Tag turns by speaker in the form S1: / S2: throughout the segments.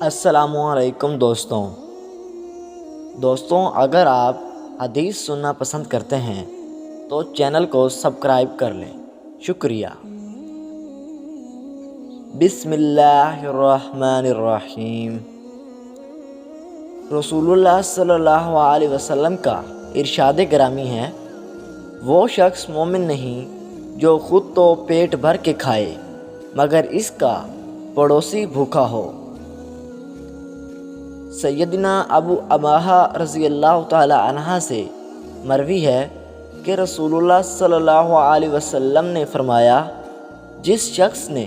S1: अस्सलामुअलैकुम दोस्तों, अगर आप हदीस सुनना पसंद करते हैं तो चैनल को सब्सक्राइब कर लें। शुक्रिया। बिस्मिल्लाहिर्रहमानिर्रहीम। रसूलुल्लाह सल्लल्लाहु अलैहि वसल्लम का इरशाद गिरामी है, वो शख्स मोमिन नहीं जो ख़ुद तो पेट भर के खाए मगर इसका पड़ोसी भूखा हो। सैयदना अबू अबाहा रज़ी अल्लाह ताला अन्हा से मरवी है कि रसूलुल्लाह सल्लल्लाहु अलैहि वसल्लम ने फरमाया, जिस शख्स ने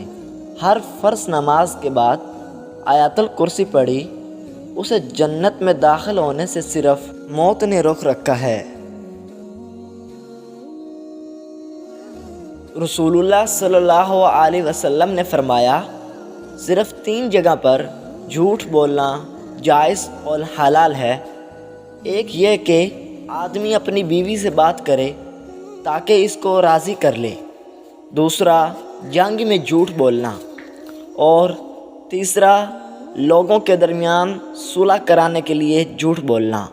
S1: हर फ़र्ज़ नमाज के बाद आयतुल कुर्सी पढ़ी उसे जन्नत में दाखिल होने से सिर्फ़ मौत ने रोक रखा है। रसूलुल्लाह सल्लल्लाहु अलैहि वसल्लम ने फरमाया, सिर्फ़ 3 जगह पर झूठ बोलना जायज़ और हलाल है। एक ये कि आदमी अपनी बीवी से बात करे ताकि इसको राज़ी कर ले, दूसरा जंग में झूठ बोलना, और तीसरा लोगों के दरमियान सुलह कराने के लिए झूठ बोलना।